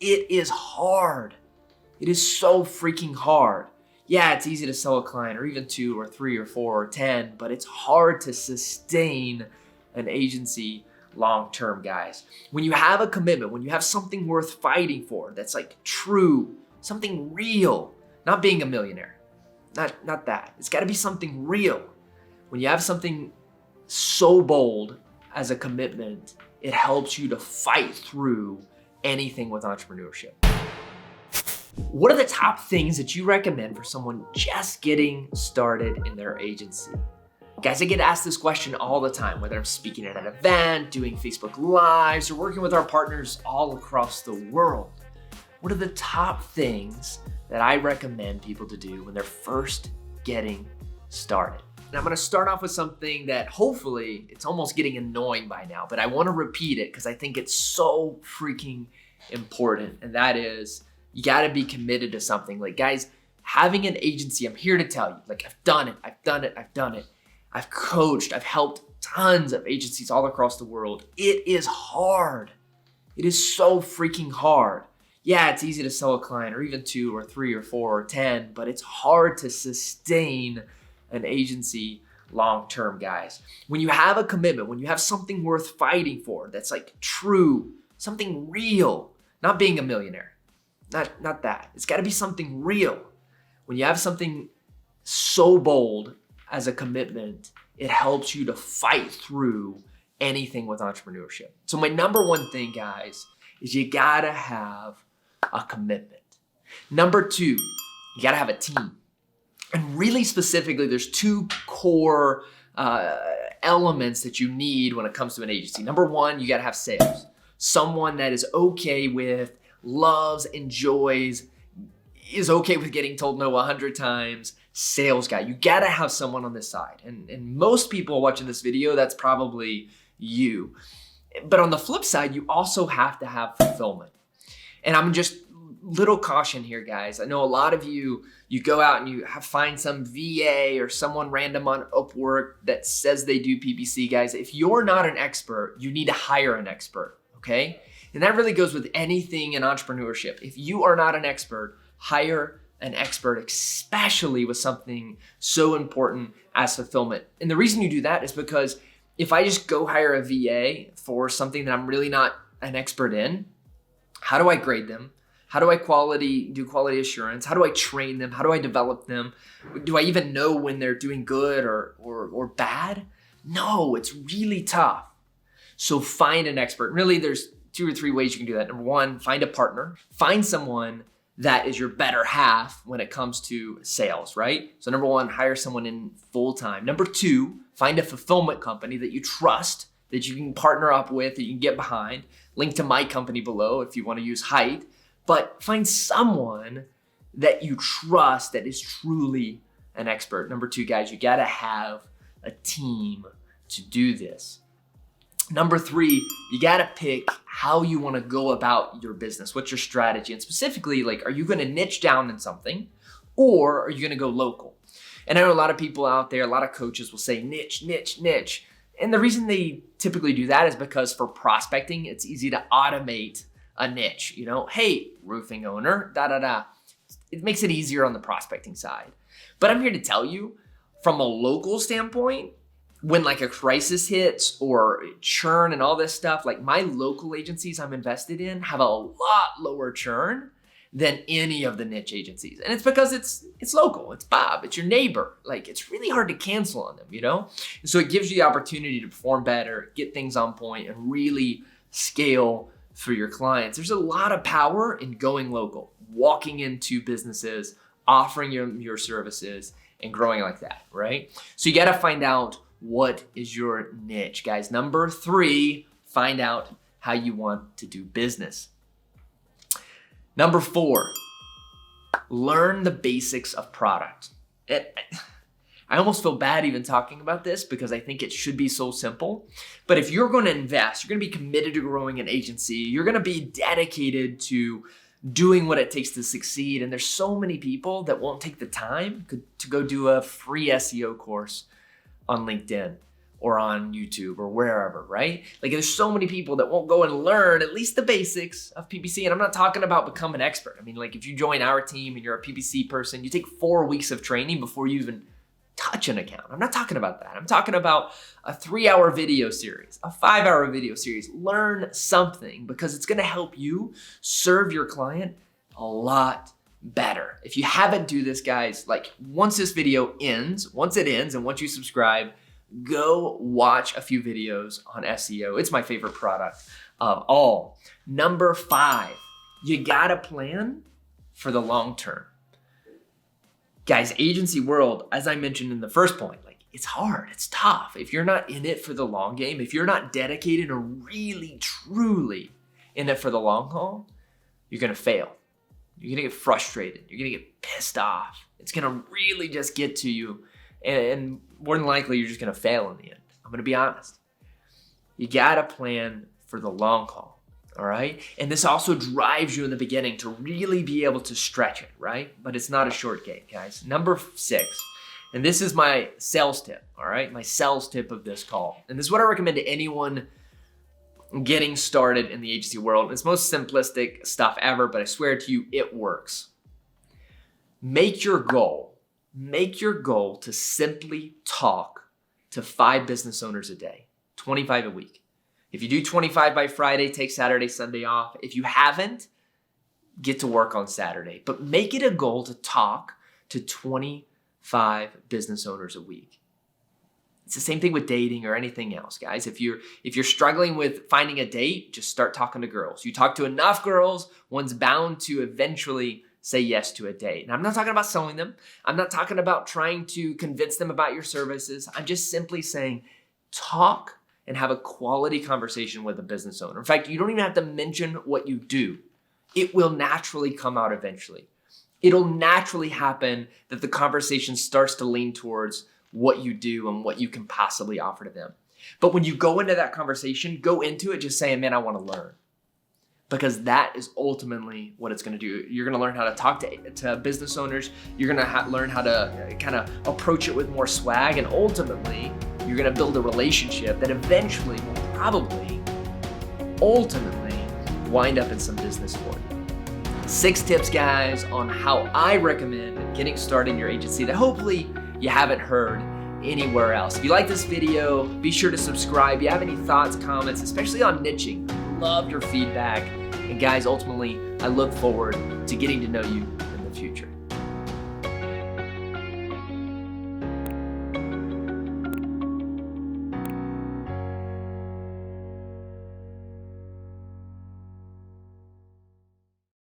It is hard. It is so freaking hard. Yeah, it's easy to sell a client or even 2 or 3 or 4 or 10, but it's hard to sustain an agency long-term, guys. When you have a commitment, when you have something worth fighting for, that's like true, something real, not being a millionaire, not that. It's gotta be something real. When you have something so bold as a commitment, it helps you to fight through anything with entrepreneurship. What are the top things that you recommend for someone just getting started in their agency? Guys, I get asked this question all the time, whether I'm speaking at an event, doing Facebook Lives, or working with our partners all across the world. What are the top things that I recommend people to do when they're first getting started? And I'm gonna start off with something that hopefully it's almost getting annoying by now, but I wanna repeat it because I think it's so freaking important. And that is, you gotta be committed to something. Like, guys, having an agency, I'm here to tell you, like, I've done it. I've coached, I've helped tons of agencies all across the world. It is hard. It is so freaking hard. Yeah, it's easy to sell a client or even 2 or 3 or 4 or 10, but it's hard to sustain an agency long-term, guys. When you have a commitment, when you have something worth fighting for, that's like true, something real, not being a millionaire, not that. It's gotta be something real. When you have something so bold as a commitment, it helps you to fight through anything with entrepreneurship. So my number one thing, guys, is you gotta have a commitment. Number 2, you gotta have a team. And really specifically, there's 2 core elements that you need when it comes to an agency. Number 1, you gotta have sales. Someone that is okay with, loves, enjoys, is okay with getting told no 100 times. Sales guy. You gotta have someone on this side. And most people watching this video, that's probably you. But on the flip side, you also have to have fulfillment. And I'm just, little caution here, guys. I know a lot of you go out and you find some VA or someone random on Upwork that says they do PPC, guys. If you're not an expert, you need to hire an expert, okay? And that really goes with anything in entrepreneurship. If you are not an expert, hire an expert, especially with something so important as fulfillment. And the reason you do that is because if I just go hire a VA for something that I'm really not an expert in, how do I grade them? How do I do quality assurance? How do I train them? How do I develop them? Do I even know when they're doing good or bad? No, it's really tough. So find an expert. Really, there's 2 or 3 ways you can do that. Number 1, find a partner. Find someone that is your better half when it comes to sales, right? So number 1, hire someone in full time. Number 2, find a fulfillment company that you trust, that you can partner up with, that you can get behind. Link to my company below if you want to use Hite. But find someone that you trust that is truly an expert. Number 2, guys, you gotta have a team to do this. Number 3, you gotta pick how you wanna go about your business. What's your strategy? And specifically, like, are you gonna niche down in something or are you gonna go local? And I know a lot of people out there, a lot of coaches will say niche, niche, niche. And the reason they typically do that is because for prospecting, it's easy to automate a niche. You know, hey, roofing owner, It makes it easier on the prospecting side. But I'm here to tell you, from a local standpoint, when like a crisis hits or churn and all this stuff, like my local agencies I'm invested in have a lot lower churn than any of the niche agencies. And it's because it's local, it's Bob, it's your neighbor. Like, it's really hard to cancel on them, you know? And so it gives you the opportunity to perform better, get things on point, and really scale for your clients. There's a lot of power in going local, walking into businesses, offering your services, and growing like that, right? So you gotta find out what is your niche, guys. Number 3, find out how you want to do business. Number 4, learn the basics of product. I almost feel bad even talking about this because I think it should be so simple. But if you're going to invest, you're going to be committed to growing an agency, you're going to be dedicated to doing what it takes to succeed. And there's so many people that won't take the time to go do a free SEO course on LinkedIn. or on YouTube or wherever, right? Like there's so many people that won't go and learn at least the basics of PPC. And I'm not talking about become an expert. I mean, like if you join our team and you're a PPC person, you take 4 weeks of training before you even touch an account. I'm not talking about that. I'm talking about a 3-hour video series, a 5-hour video series. Learn something because it's going to help you serve your client a lot better. If you haven't do this, guys, like once this video ends, once it ends and once you subscribe, go watch a few videos on SEO. It's my favorite product of all. Number 5, you gotta plan for the long term. Guys, agency world, as I mentioned in the first point, like it's hard, it's tough. If you're not in it for the long game, if you're not dedicated or really, truly in it for the long haul, you're gonna fail. You're gonna get frustrated. You're gonna get pissed off. It's gonna really just get to you. And more than likely, you're just gonna fail in the end. I'm gonna be honest. You gotta plan for the long haul, all right? And this also drives you in the beginning to really be able to stretch it, right? But it's not a short game, guys. Number 6, and this is my sales tip, all right? My sales tip of this call. And this is what I recommend to anyone getting started in the agency world. It's most simplistic stuff ever, but I swear to you, it works. Make your goal to simply talk to 5 business owners a day, 25 a week. If you do 25 by Friday, take Saturday, Sunday off. If you haven't, get to work on Saturday. But make it a goal to talk to 25 business owners a week. It's the same thing with dating or anything else, guys. If you're struggling with finding a date, just start talking to girls. You talk to enough girls, one's bound to eventually say yes to a date. And I'm not talking about selling them. I'm not talking about trying to convince them about your services. I'm just simply saying talk and have a quality conversation with a business owner. In fact, you don't even have to mention what you do. It will naturally come out eventually. It'll naturally happen that the conversation starts to lean towards what you do and what you can possibly offer to them. But when you go into that conversation, go into it just saying, man, I want to learn. Because that is ultimately what it's going to do. You're going to learn how to talk to business owners. You're going to learn how to kind of approach it with more swag. And ultimately, you're going to build a relationship that eventually will probably, ultimately, wind up in some business for you. 6 tips, guys, on how I recommend getting started in your agency that hopefully you haven't heard anywhere else. If you like this video, be sure to subscribe. If you have any thoughts, comments, especially on niching, love your feedback. And guys, ultimately, I look forward to getting to know you